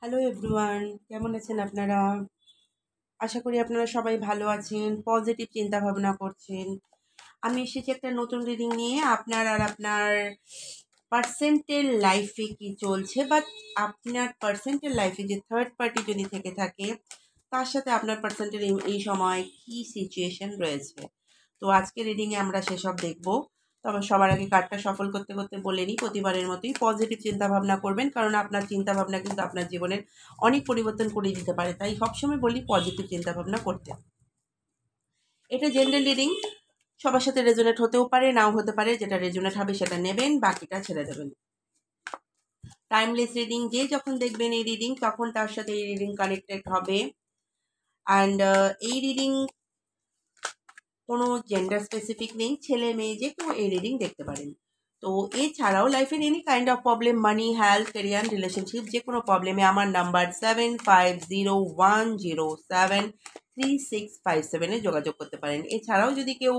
Hello everyone, কেমন আছেন আপনারা? আশা করি আপনারা সবাই ভালো আছেন, পজিটিভ চিন্তা ভাবনা করছেন। আমি এসেছি একটা নতুন রিডিং নিয়ে। আপনার পার্সেন্টের লাইফে কি চলছে, বা আপনার পার্সেন্টের লাইফে যে থার্ড পার্টি যদি থেকে থাকে, তার সাথে আপনার পার্সেন্টের এই সময় কি সিচুয়েশন রয়েছে। তো আজকে রিডিংয়ে আমরা সেসব দেখব। তবে সবার আগে কার্ডটা সফল করতে করতে বলে নিই, প্রতিবারের মতোই পজিটিভ চিন্তা ভাবনা করবেন, কারণ আপনার চিন্তা ভাবনা কিন্তু আপনার জীবনের অনেক পরিবর্তন করে দিতে পারে। তাই সবসময় বলি পজিটিভ চিন্তা ভাবনা করতে। এটা জেনারেল রিডিং, সবার সাথে রেজোনেট হতেও পারে, নাও হতে পারে। যেটা রেজোনেট হবে সেটা নেবেন, বাকিটা ছেড়ে দেবেন। টাইমলেস রিডিং, যে যখন দেখবেন এই রিডিং তখন তার সাথে এই রিডিং কানেক্টেড হবে। অ্যান্ড এই রিডিং কোনো জেন্ডার স্পেসিফিক নেই, ছেলে মেয়ে যে কেউ এই রিডিং দেখতে পারেন। তো এছাড়াও লাইফের any kind of problem, money, health, career, relationship, যে কোনো প্রবলেমে আমার নাম্বার 7501073657 যোগাযোগ করতে পারেন। এছাড়াও যদি কেউ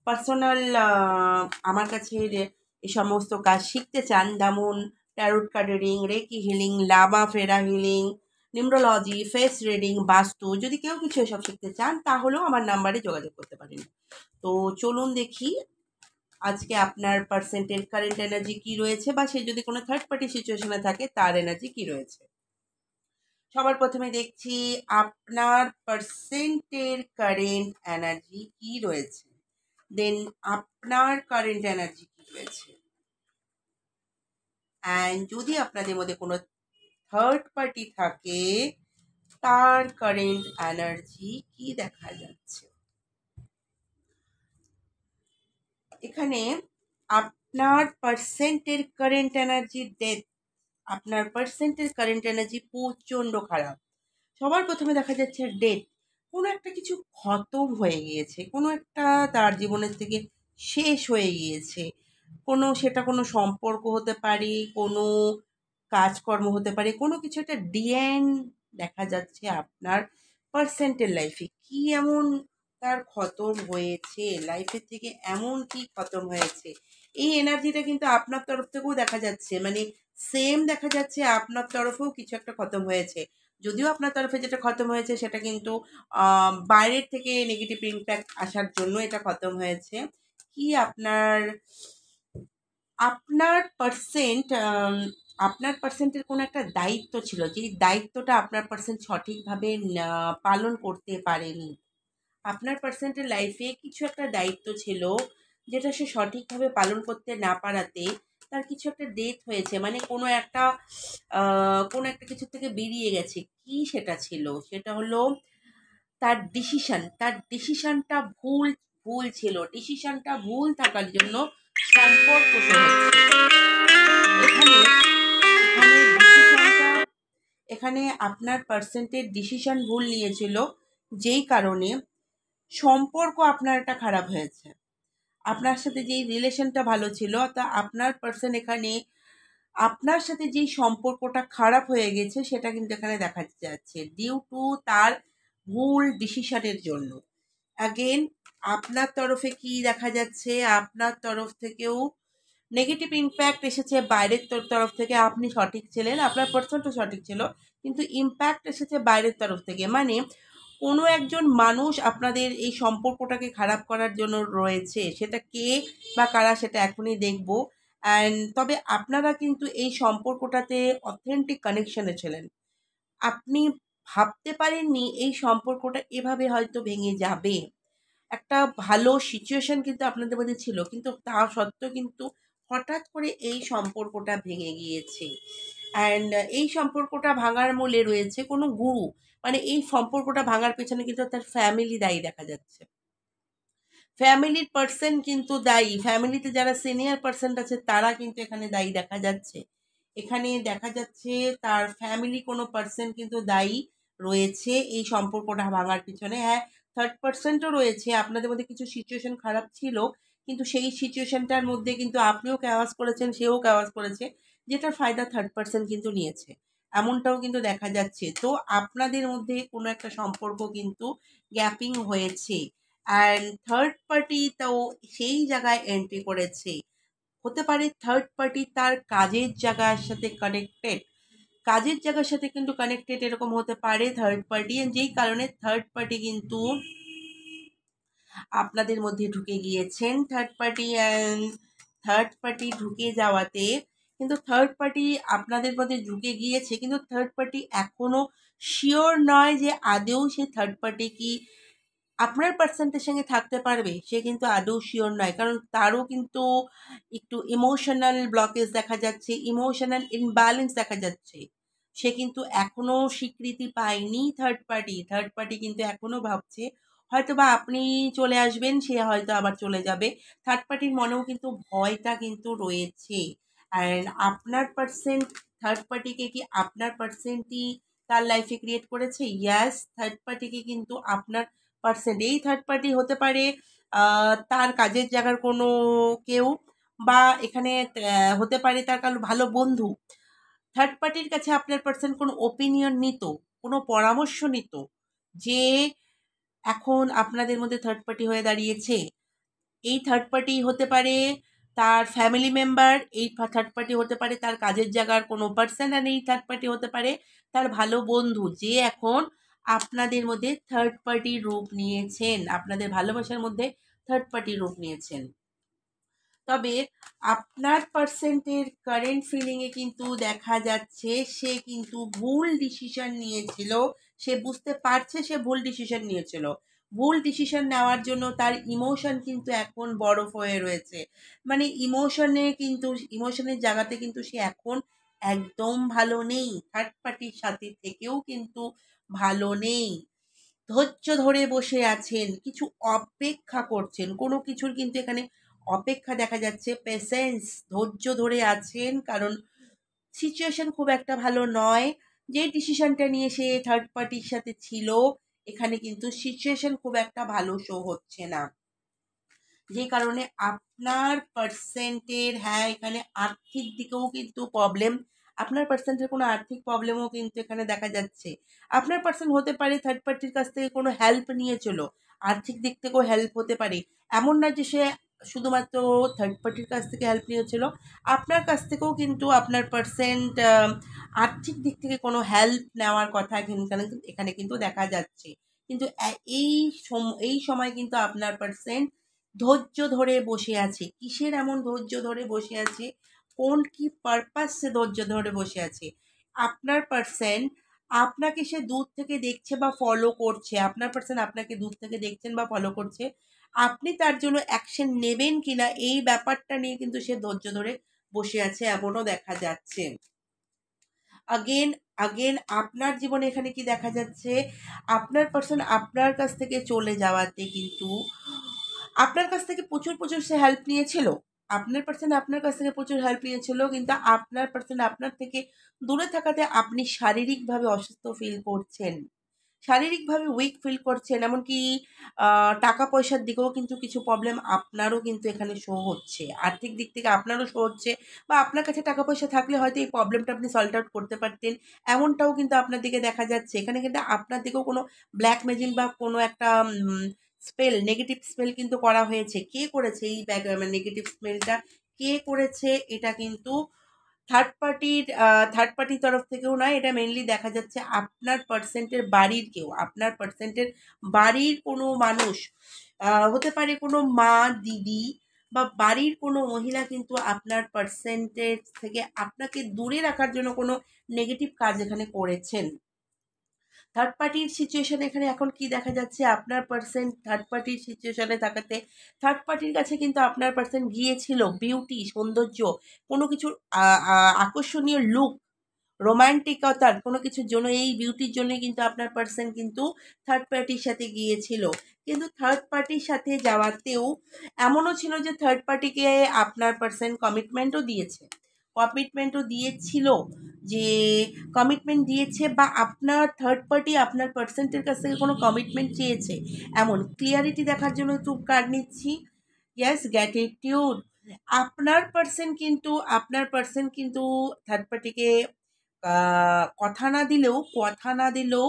পার্সোনাল আমার কাছে এই সমস্ত কাজ শিখতে চান, যেমন tarot card reading, reiki healing, লামা ফেরা হিলিং, নিউমরোলজি, ফেস রিডিং, বাস্তু, যদি কেউ কিছু এসব শিখতে চান তাহলেও আমার নাম্বারে যোগাযোগ করতে পারেন। তো চলুন দেখি আজকে আপনার পার্সেন্টের কারেন্ট এনার্জি কি রয়েছে, বা সে যদি কোনো থার্ড পার্টি সিচুয়েশনে থাকে তার এনার্জি কি রয়েছে। সবার প্রথমে দেখছি আপনার পার্সেন্টের কারেন্ট এনার্জি কি রয়েছে, দেন আপনার কারেন্ট এনার্জি কি রয়েছে, অ্যান্ড যদি আপনাদের মধ্যে কোনো থার্ড পার্টি থাকে তার কারেন্ট এনার্জি কি দেখা যাচ্ছে। এখানে আপনার পার্সেন্টের কারেন্ট এনার্জি ডেথ, আপনার পার্সেন্টের কারেন্ট এনার্জি প্রচণ্ড খারাপ। সবার প্রথমে দেখা যাচ্ছে ডেথ, কোনো একটা কিছু খতম হয়ে গিয়েছে, কোনো একটা তার জীবনের থেকে শেষ হয়ে গিয়েছে। সেটা কোনো সম্পর্ক হতে পারে, কোনো কাজকর্ম হতে পারে, কোনো কিছু একটা ডিএন দেখা যাচ্ছে আপনার পার্সেন্টের লাইফে। কি এমন তার খতম হয়েছে, লাইফের থেকে এমন কি খতম হয়েছে, এই এনার্জিটা কিন্তু আপনার তরফ থেকেও দেখা যাচ্ছে। মানে সেম দেখা যাচ্ছে আপনার তরফেও কিছু একটা খতম হয়েছে। যদিও আপনার তরফে যেটা খতম হয়েছে সেটা কিন্তু বাইরের থেকে নেগেটিভ ইম্প্যাক্ট আসার জন্য এটা খতম হয়েছে। কি আপনার আপনার পার্সেন্ট আপনার পার্সেন্টের কোনো একটা দায়িত্ব ছিল, যেই দায়িত্বটা আপনার পার্সেন্ট সঠিকভাবে পালন করতে পারেনি। আপনার পার্সেন্টের লাইফে কিছু একটা দায়িত্ব ছিল যেটা সে সঠিকভাবে পালন করতে না পারাতে তার কিছু একটা ডেথ হয়েছে। মানে কোনো একটা কিছু থেকে বেরিয়ে গেছে। কি সেটা ছিল, সেটা হলো তার ডিসিশনটা ভুল ভুল ছিল। ডিসিশনটা ভুল থাকার জন্য সম্পর্ক হচ্ছে। এখানে এখানে ডিসিশনটা এখানে আপনার পার্সেন্টের ডিসিশন ভুল নিয়েছিল, যেই কারণে সম্পর্ক আপনার একটা খারাপ হয়েছে। আপনার সাথে যেই রিলেশনটা ভালো ছিল, তা আপনার পার্সন এখানে আপনার সাথে যেই সম্পর্কটা খারাপ হয়ে গেছে সেটা কিন্তু এখানে দেখা যাচ্ছে ডিউ টু তার ভুল ডিসিশনের জন্য। অ্যাগেন আপনার তরফে কি দেখা যাচ্ছে, আপনার তরফ থেকেও নেগেটিভ ইম্প্যাক্ট এসেছে। বাইরের তরফ থেকে আপনি সঠিক ছিলেন, আপনার পার্সনটা সঠিক ছিল, কিন্তু ইম্প্যাক্ট এসেছে বাইরের তরফ থেকে। মানে কোনো একজন মানুষ আপনাদের এই সম্পর্কটাকে খারাপ করার জন্য রয়েছে। সেটা কে বা কারা সেটা এখনই দেখব। তবে আপনারা কিন্তু এই সম্পর্কটাতে অথেন্টিক কানেকশনে ছিলেন। আপনি ভাবতে পারেননি এই সম্পর্কটা এভাবে হয়তো ভেঙে যাবে। একটা ভালো সিচুয়েশন কিন্তু আপনাদের মধ্যে ছিল, কিন্তু তা সত্ত্বেও কিন্তু হঠাৎ করে এই সম্পর্কটা ভেঙে গিয়েছে। এই সম্পর্কটা ভাঙার মূলে রয়েছে কোনো গুরু। মানে এই সম্পর্কটা ভাঙার পেছনে কিন্তু তার ফ্যামিলি দায়ী দেখা যাচ্ছে। ফ্যামিলির পার্সন কিন্তু দায়ী। ফ্যামিলিতে যারা সিনিয়র পার্সন আছে তারা কিন্তু এখানে দায়ী দেখা যাচ্ছে। এখানে দেখা যাচ্ছে তার ফ্যামিলি কোনো পার্সন কিন্তু দায়ী রয়েছে এই সম্পর্কটা ভাঙার পিছনে। হ্যাঁ, থার্ড পার্সনও রয়েছে। আপনাদের মধ্যে কিছু সিচুয়েশন খারাপ ছিল, কিন্তু সেই সিচুয়েশনটার মধ্যে কিন্তু আপনিও ক্যাওয়াস করেছেন, সেও ক্যাওয়াস করেছে, যেটার ফায়দা থার্ড পার্সন কিন্তু নিয়েছে। এমনটাও কিন্তু দেখা যাচ্ছে। তো আপনাদের মধ্যে কোনো একটা সম্পর্ক কিন্তু গ্যাপিং হয়েছে, অ্যান্ড থার্ড পার্টি তো সেই জায়গায় এন্ট্রি করেছে। হতে পারে থার্ড পার্টি তার কাজের জায়গার সাথে কানেক্টেড, কাজের জায়গার সাথে কিন্তু কানেক্টেড এরকম হতে পারে থার্ড পার্টি, যেই কারণে থার্ড পার্টি কিন্তু আপনাদের মধ্যে ঢুকে গিয়েছেন। থার্ড পার্টি ঢুকে যাওয়াতে কিন্তু থার্ড পার্টি আপনাদের মধ্যে ঢুকে গিয়েছে, কিন্তু থার্ড পার্টি এখনো শিওর নয় যে আদৌ সে থার্ড পার্টি কি আপনার পার্সেন্টের সঙ্গে থাকতে পারবে। সে কিন্তু আদৌ শিওর নয়, কারণ তারও কিন্তু একটু ইমোশনাল ব্লকেজ দেখা যাচ্ছে, ইমোশনাল ইনব্যালেন্স দেখা যাচ্ছে। সে কিন্তু এখনো স্বীকৃতি পায়নি থার্ড পার্টি কিন্তু এখনো ভাবছে হয়তো বা আপনি চলে আসবেন, সে হয়তো আবার চলে যাবে। থার্ড পার্টির মনেও কিন্তু ভয়টা কিন্তু রয়েছে। আর আপনার পার্সেন্ট থার্ড পার্টিকে কি আপনার পার্সেন্টই তার লাইফে ক্রিয়েট করেছে? ইয়াস, থার্ড পার্টিকে কিন্তু আপনার পার্সেন্ট, এই থার্ড পার্টি হতে পারে তার কাজের জায়গার কোনো কেউ, বা এখানে হতে পারে তার কারো ভালো বন্ধু। থার্ড পার্টির কাছে আপনার পার্সেন্ট কোনো ওপিনিয়ন নিত, কোনো পরামর্শ নিত যে এখন আপনাদের মধ্যে থার্ড পার্টি হয়ে দাঁড়িয়েছে। এই থার্ড পার্টি হতে পারে তার ফ্যামিলি মেম্বার, এই থার্ড পার্টি হতে পারে তার কাজের জায়গার কোনো পার্সন, আর এই থার্ড পার্টি হতে পারে তার ভালো বন্ধু, যে এখন আপনাদের মধ্যে থার্ড পার্টির রূপ নিয়েছেন, আপনাদের ভালোবাসার মধ্যে থার্ড পার্টির রূপ নিয়েছেন। তবে আপনার পার্সেন্টের কারেন্ট ফিলিংয়ে কিন্তু দেখা যাচ্ছে সে কিন্তু ভুল ডিসিশন নিয়েছিল। সে বুঝতে পারছে সে ভুল ডিসিশন নিয়েছিল। ভুল ডিসিশন নেওয়ার জন্য তার ইমোশন কিন্তু এখন বরফ হয়ে রয়েছে। মানে ইমোশনের জায়গাতে কিন্তু সে এখন একদম ভালো নেই, থার্ড পার্টির সাথে থেকেও কিন্তু ভালো নেই। ধৈর্য ধরে বসে আছেন, কিছু অপেক্ষা করছেন, কোনো কিছুর কিন্তু এখানে অপেক্ষা দেখা যাচ্ছে, পেশেন্স, ধৈর্য ধরে আছেন, কারণ সিচুয়েশন খুব একটা ভালো নয়। যে ডিসিশনটা নিয়ে সে থার্ড পার্টির সাথে ছিল, এখানে কিন্তু সিচুয়েশন খুব একটা ভালো শো হচ্ছে না, যে কারণে আপনার পার্সেন্টের, হ্যাঁ এখানে আর্থিক দিকেও কিন্তু প্রবলেম, আপনার পার্সেন্টের কোনো আর্থিক প্রবলেমও কিন্তু এখানে দেখা যাচ্ছে। আপনার পার্সেন্ট হতে পারে থার্ড পার্টির কাছ থেকে কোনো হেল্প নিয়েছিল, আর্থিক দিক থেকেও হেল্প হতে পারে। এমন না যে সে শুধুমাত্র থার্ড পার্টির কাছ থেকে হেল্প নিয়েছিল, আপনার কাছ থেকেও কিন্তু আপনার পার্সেন্ট আর্থিক দিক থেকে কোনো হেল্প নেওয়ার কথা এখানে কিন্তু দেখা যাচ্ছে। কিন্তু এই সময় কিন্তু আপনার পার্সেন্ট ধৈর্য ধরে বসে আছে। কিসের এমন ধৈর্য ধরে বসে আছে, কোন কি পারপাসে ধৈর্য ধরে বসে আছে? আপনার পার্সেন্ট আপনাকে সে দূর থেকে দেখছে বা ফলো করছে, আপনার পার্সেন্ট আপনাকে দূর থেকে দেখছেন বা ফলো করছে, আপনি তার জন্য অ্যাকশন নেবেন কিনা এই ব্যাপারটা নিয়ে কিন্তু সে ধৈর্য ধরে বসে আছে, এমনও দেখা যাচ্ছে। আগেন আপনার জীবনে এখানে কি দেখা যাচ্ছে, আপনার পার্সন আপনার কাছ থেকে চলে যাওয়াতে কিন্তু আপনার কাছ থেকে প্রচুর সে হেল্প নিয়েছিল, আপনার পার্সন আপনার কাছ থেকে প্রচুর হেল্প নিয়েছিল, কিন্তু আপনার পার্সন আপনার থেকে দূরে থাকাতে আপনি শারীরিকভাবে অসুস্থ ফিল করছেন, শারীরিকভাবে উইক ফিল করছেন, এমনকি টাকা পয়সার দিকেও কিন্তু কিছু প্রবলেম আপনারও কিন্তু এখানে শো হচ্ছে, আর্থিক দিক থেকে আপনারও শো হচ্ছে, বা আপনার কাছে টাকা পয়সা থাকলে হয়তো এই প্রবলেমটা আপনি সলভ আউট করতে পারতেন, এমনটাও কিন্তু আপনার দিকে দেখা যাচ্ছে। এখানে কিন্তু আপনার দিকেও কোনো ব্ল্যাক ম্যাজিক বা কোনো একটা স্পেল, নেগেটিভ স্পেল কিন্তু করা হয়েছে। কে করেছে এই নেগেটিভ স্পেলটা, কে করেছে এটা কিন্তু থার্ড পার্টির তরফ থেকেও নয়, এটা মেনলি দেখা যাচ্ছে আপনার পার্সেন্টের বাড়ির কেউ, আপনার পার্সেন্টের বাড়ির কোনো মানুষ, হতে পারে কোনো মা, দিদি বা বাড়ির কোনো মহিলা কিন্তু আপনার পার্সেন্টের থেকে আপনাকে দূরে রাখার জন্য কোনো নেগেটিভ কাজ এখানে করেছেন। থার্ড পার্টির সিচুয়েশন এখানে এখন কি দেখা যাচ্ছে, আপনার পার্সেন্ট থার্ড পার্টির সিচুয়েশনে থাকাতে থার্ড পার্টির কাছে কিন্তু আপনার পার্সেন্ট গিয়েছিল বিউটি, সৌন্দর্য, কোনো কিছুর আকর্ষণীয় লুক, রোমান্টিকতার কোনো কিছুর জন্য, এই বিউটির জন্য কিন্তু আপনার পার্সেন্ট কিন্তু থার্ড পার্টির সাথে গিয়েছিল। কিন্তু থার্ড পার্টির সাথে যাওয়াতেও এমনও ছিল যে থার্ড পার্টিকে আপনার পার্সেন্ট কমিটমেন্টও দিয়েছিল, যে কমিটমেন্ট দিয়েছে, বা আপনার থার্ড পার্টি আপনার পার্সেন্টের কাছ থেকে কোনো কমিটমেন্ট চেয়েছে, এমন ক্লিয়ারিটি দেখার জন্য একটু কার্ড নিচ্ছি। Yes, gratitude. আপনার পার্সেন্ট কিন্তু থার্ড পার্টিকে কথা না দিলেও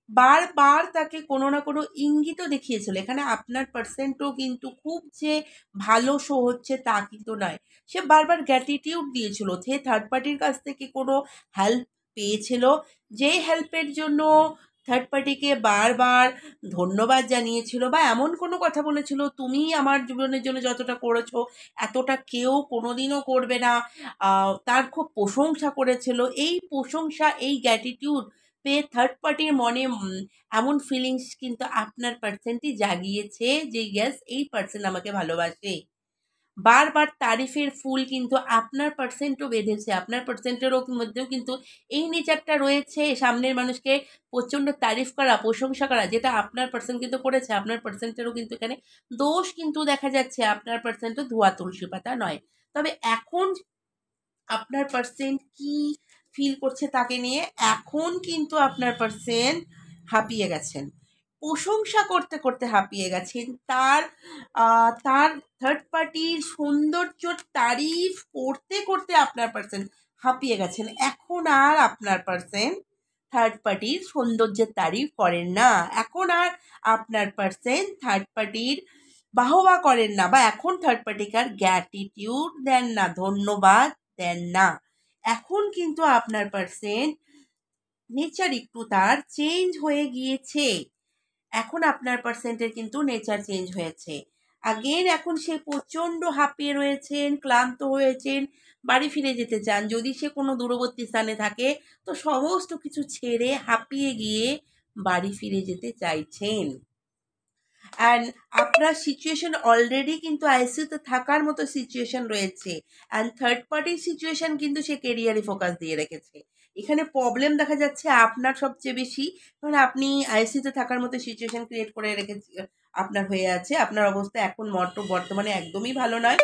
বারবার তাকে কোনো না কোনো ইঙ্গিতও দেখিয়েছিল। এখানে আপনার পার্সেন্টও কিন্তু খুব যে ভালো শো হচ্ছে তা কিন্তু নয়, সে বারবার গ্র্যাটিটিউড দিয়েছিল, সে থার্ড পার্টির কাছ থেকে কোনো হেল্প পেয়েছিল, যে হেল্পের জন্য থার্ড পার্টিকে বারবার ধন্যবাদ জানিয়েছিল বা এমন কোনো কথা বলেছিল, তুমি আমার জীবনের জন্য যতটা করেছো এতটা কেউ কোনোদিনও করবে না, তার খুব প্রশংসা করেছিল। এই প্রশংসা, এই গ্র্যাটিটিউড পেয়ে থার্ড পার্টির মনে এমন ফিলিংস কিন্তু আপনার পার্সনটি জাগিয়েছে যে ইয়েস, এই পার্সন আমাকে ভালোবাসে। বারবার তারিফের ফুল কিন্তু আপনার পার্সেন্টও বেঁধেছে, আপনার পার্সেন্টেরও মধ্যেও কিন্তু এই নেচারটা রয়েছে, সামনের মানুষকে প্রচণ্ড তারিফ করা, প্রশংসা করা, যেটা আপনার পার্সেন্ট কিন্তু করেছে। আপনার পার্সেন্টেরও কিন্তু এখানে দোষ কিন্তু দেখা যাচ্ছে, আপনার পার্সেন্টও ধোয়া তুলসী পাতা নয়। তবে এখন আপনার পার্সেন্ট কি ফিল করছে তাকে নিয়ে, এখন কিন্তু আপনার পার্সেন্ট হাঁপিয়ে গেছেন, প্রশংসা করতে করতে হাঁপিয়ে গেছেন, তার থার্ড পার্টির সৌন্দর্য তারিফ করতে করতে আপনার পার্সেন্ট হাঁপিয়ে গেছেন। এখন আর আপনার পার্সেন্ট থার্ড পার্টির সৌন্দর্যের তারিফ করেন না, এখন আর আপনার পার্সেন্ট থার্ড পার্টির বাহবা করেন না, বা এখন থার্ড পার্টিকার গ্র্যাটিটিউড দেন না, ধন্যবাদ দেন না। এখন কিন্তু আপনার পার্সেন্ট নেচার একটু তার চেঞ্জ হয়ে গিয়েছে, এখন আপনার পার্সেন্টের কিন্তু নেচার চেঞ্জ হয়েছে। আগেন এখন সে প্রচণ্ড হাঁপিয়ে রয়েছেন, ক্লান্ত হয়েছেন, বাড়ি ফিরে যেতে চান। যদি সে কোনো দূরবর্তী স্থানে থাকে তো সমস্ত কিছু ছেড়ে হাঁপিয়ে গিয়ে বাড়ি ফিরে যেতে চাইছেন। অ্যান্ড আপনার সিচুয়েশন অলরেডি কিন্তু আইসিইউতে থাকার মতো সিচুয়েশন রয়েছে, অ্যান্ড থার্ড পার্টির সিচুয়েশন কিন্তু সে কেরিয়ারে ফোকাস দিয়ে রেখেছে। এখানে প্রবলেম দেখা যাচ্ছে আপনার সবচেয়ে বেশি, কারণ আপনি আইসিইউতে থাকার মতো সিচুয়েশন ক্রিয়েট করে রেখেছে, আপনার হয়ে আছে। আপনার অবস্থা এখন বর্তমানে একদমই ভালো নয়।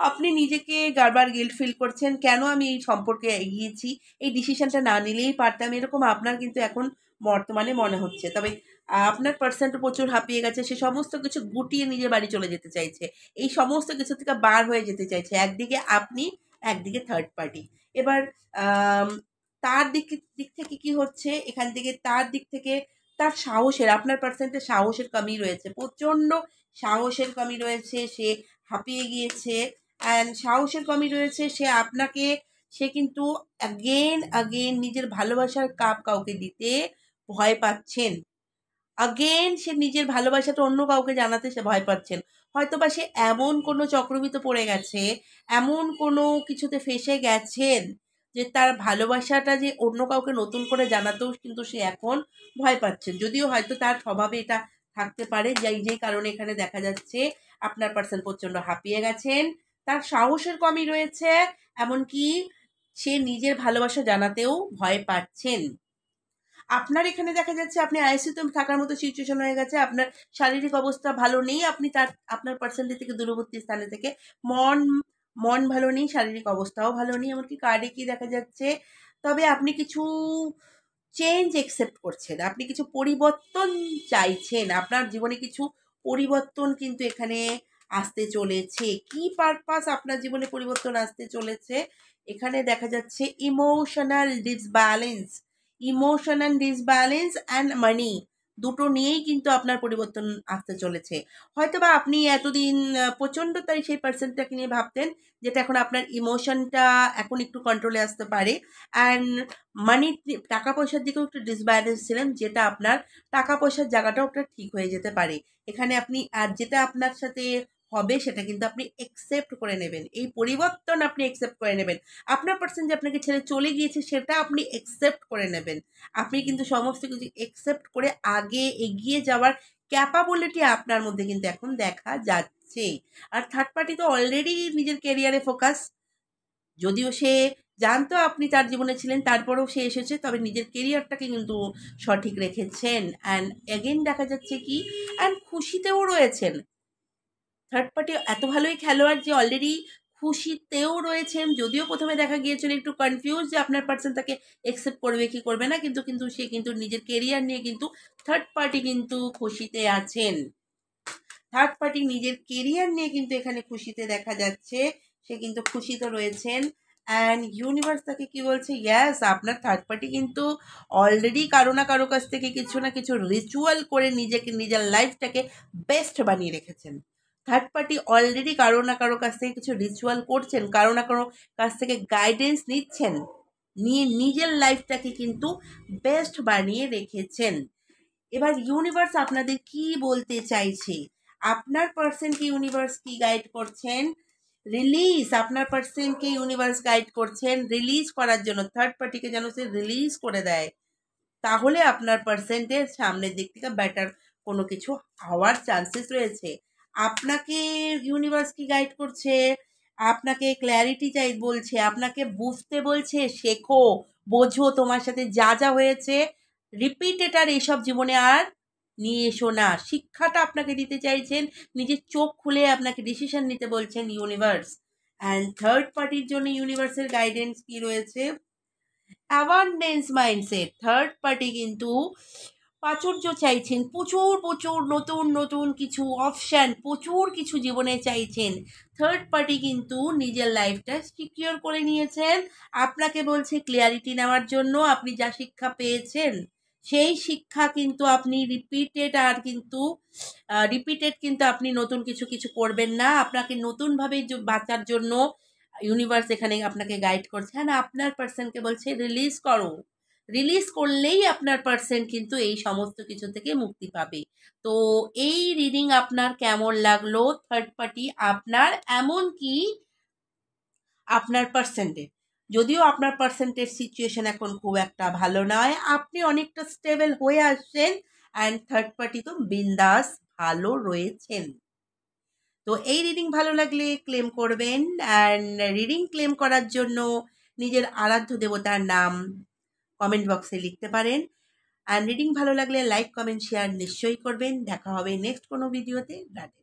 আপনি নিজেকে বারবার গিল্ট ফিল করছেন, কেন আমি এই সম্পর্কে এগিয়েছি, এই ডিসিশনটা না নিলেই পারতাম, এরকম আপনার কিন্তু এখন বর্তমানে মনে হচ্ছে। তবে আপনার পার্সেন্ট প্রচুর হাঁপিয়ে গেছে, সে সমস্ত কিছু গুটিয়ে নিজে বাড়ি চলে যেতে চাইছে, এই সমস্ত কিছু থেকে বার হয়ে যেতে চাইছে। একদিকে আপনি, একদিকে থার্ড পার্টি। এবার তার দিক থেকে কি হচ্ছে, এখান থেকে তার দিক থেকে তার সাহসের, আপনার পার্সেন্টের সাহসের কমি রয়েছে, প্রচণ্ড সাহসের কমি রয়েছে, সে হাঁপিয়ে গিয়েছে। অ্যান্ড সাহসের কমি রয়েছে, সে কিন্তু আগেন নিজের ভালোবাসার কাপ কাউকে দিতে ভয় পাচ্ছেন। আগেন সে নিজের ভালোবাসাটা অন্য কাউকে জানাতে সে ভয় পাচ্ছেন। হয়তো বা সে এমন কোনো চক্রবিতে পড়ে গেছে, এমন কোনো কিছুতে ফেঁসে গেছেন যে তার ভালোবাসাটা যে অন্য কাউকে নতুন করে জানাতেও কিন্তু সে এখন ভয় পাচ্ছেন। যদিও হয়তো তার স্বভাবে এটা থাকতে পারে, যেই কারণে এখানে দেখা যাচ্ছে আপনার পার্সন প্রচণ্ড হাঁপিয়ে গেছেন, তার সাহসের কমই রয়েছে, এমনকি সে নিজের ভালোবাসা জানাতেও ভয় পাচ্ছেন। আপনার এখানে দেখা যাচ্ছে আপনি আইসিইউতে থাকার মতো সিচুয়েশন হয়ে গেছে, আপনার শারীরিক অবস্থা ভালো নেই, আপনি আপনার পার্সেন্টেজ থেকে দূরবর্তী স্থানে থেকে মন ভালো নেই, শারীরিক অবস্থাও ভালো নেই, এমনকি কার্ডে কি দেখা যাচ্ছে। তবে আপনি কিছু চেঞ্জ একসেপ্ট করছেন, আপনি কিছু পরিবর্তন চাইছেন, আপনার জীবনে কিছু পরিবর্তন কিন্তু এখানে আসতে চলেছে। কি পারপাস আপনার জীবনে পরিবর্তন আসতে চলেছে, এখানে দেখা যাচ্ছে ইমোশনাল ডিসব্যালেন্স অ্যান্ড মানি, দুটো নিয়েই কিন্তু আপনার পরিবর্তন আসতে চলেছে। হয়তো বা আপনি এতদিন প্রচণ্ড তাই সেই পার্সনটাকে নিয়ে ভাবতেন, যেটা এখন আপনার ইমোশনটা এখন একটু কন্ট্রোলে আসতে পারে। অ্যান্ড মানি, টাকা পয়সার দিকেও একটু ডিসব্যালেন্স ছিলেন, যেটা আপনার টাকা পয়সার জায়গাটাও একটা ঠিক হয়ে যেতে পারে। এখানে আপনি আর যেটা আপনার সাথে হবে সেটা কিন্তু আপনি একসেপ্ট করে নেবেন, এই পরিবর্তন আপনি একসেপ্ট করে নেবেন। আপনার পার্সন যে আপনাকে ছেড়ে চলে গিয়েছে সেটা আপনি একসেপ্ট করে নেবেন। আপনি কিন্তু সমস্ত কিছু একসেপ্ট করে আগে এগিয়ে যাওয়ার ক্যাপাবিলিটি আপনার মধ্যে কিন্তু এখন দেখা যাচ্ছে। আর থার্ড পার্টি তো অলরেডি নিজের কেরিয়ারে ফোকাস, যদিও সে জানতো আপনি তার জীবনে ছিলেন, তারপরেও সে এসেছে, তবে নিজের কেরিয়ারটাকে কিন্তু সঠিক রেখেছেন। অ্যান্ড এগেন দেখা যাচ্ছে কি, অ্যান্ড খুশিতেও রয়েছেন। থার্ড পার্টি এত ভালোই খেলোয়াড় যে অলরেডি খুশিতেও রয়েছেন, যদিও প্রথমে দেখা গিয়েছিল একটু কনফিউজ যে আপনার পার্সন তাকে একসেপ্ট করবে কি করবে না, কিন্তু সে কিন্তু নিজের কেরিয়ার নিয়ে কিন্তু থার্ড পার্টি কিন্তু খুশিতে আছেন। থার্ড পার্টি নিজের কেরিয়ার নিয়ে কিন্তু এখানে খুশিতে দেখা যাচ্ছে, সে কিন্তু খুশিতে রয়েছেন। অ্যান্ড ইউনিভার্স তাকে কি বলছে, ইয়াস, আপনার থার্ড পার্টি কিন্তু অলরেডি কারো না কারো কাছ থেকে কিছু না কিছু রিচুয়াল করে নিজের লাইফটাকে বেস্ট বানিয়ে রেখেছেন। থার্ড পার্টি অলরেডি কারো না কারো কাছ থেকে কিছু রিচুয়াল করছেন, কারো না কারো কাছ থেকে গাইডেন্স নিচ্ছেন, নিয়ে নিজের লাইফটাকে কিন্তু বেস্ট বানিয়ে রেখেছেন। এবার ইউনিভার্স আপনাদের কি বলতে চাইছে, আপনার পার্সনকে ইউনিভার্স কি গাইড করছেন, রিলিজ, আপনার পার্সনকে ইউনিভার্স গাইড করছেন রিলিজ করার জন্য, থার্ড পার্টিকে যেন সে রিলিজ করে দেয়, তাহলে আপনার পার্সেন্টের সামনের দিক থেকে বেটার কোনো কিছু হওয়ার চান্সেস রয়েছে। আপনাকে ইউনিভার্স কি গাইড করছে, আপনাকে ক্ল্যারিটি চাই বলছে, আপনাকে বুঝতে বলছে, শেখো, বোঝো, তোমার সাথে যা যা হয়েছে রিপিটেড আর এইসব জীবনে আর নিয়ে এসো না। শিক্ষাটা আপনাকে দিতে চাইছেন, নিজের চোখ খুলে আপনাকে ডিসিশন নিতে বলছেন ইউনিভার্স। অ্যান্ড থার্ড পার্টির জন্য ইউনিভার্সের গাইডেন্স কি রয়েছে, অ্যাবান্ডেন্স মাইন্ডসেট। থার্ড পার্টি কিন্তু প্রাচুর্য চাইছেন, প্রচুর প্রচুর নতুন নতুন কিছু অপশান, প্রচুর কিছু জীবনে চাইছেন। থার্ড পার্টি কিন্তু নিজের লাইফটা সিকিওর করে নিয়েছেন, আপনাকে বলছে ক্লিয়ারিটি নেওয়ার জন্য। আপনি যা শিক্ষা পেয়েছেন সেই শিক্ষা কিন্তু আপনি রিপিটেড কিন্তু আপনি নতুন কিছু কিছু করবেন না। আপনাকে নতুনভাবে বাঁচার জন্য ইউনিভার্স এখানে আপনাকে গাইড করছে। হ্যাঁ, আপনার পার্সনকে বলছে রিলিজ করো, রিলিজ করলেই আপনার পার্সন কিন্তু এই সমস্ত কিছু থেকে মুক্তি পাবে। তো এই রিডিং আপনার কেমন লাগলো, থার্ড পার্টি আপনার, এমন কি আপনার পার্সেন্টের, যদিও আপনার পার্সেন্টের সিচুয়েশন এখন খুব একটা ভালো নয়, আপনি অনেকটা স্টেবল হয়ে আসছেন, অ্যান্ড থার্ড পার্টি তো বিন্দাস ভালো রয়েছেন। তো এই রিডিং ভালো লাগলে ক্লেম করবেন, অ্যান্ড রিডিং ক্লেম করার জন্য নিজের আরাধ্য দেবতার নাম কমেন্ট বক্সে লিখতে পারেন। অ্যান্ড রিডিং ভালো লাগলে লাইক, কমেন্ট, শেয়ার নিশ্চয়ই করবেন। দেখা হবে নেক্সট কোনো ভিডিওতে। রাধে।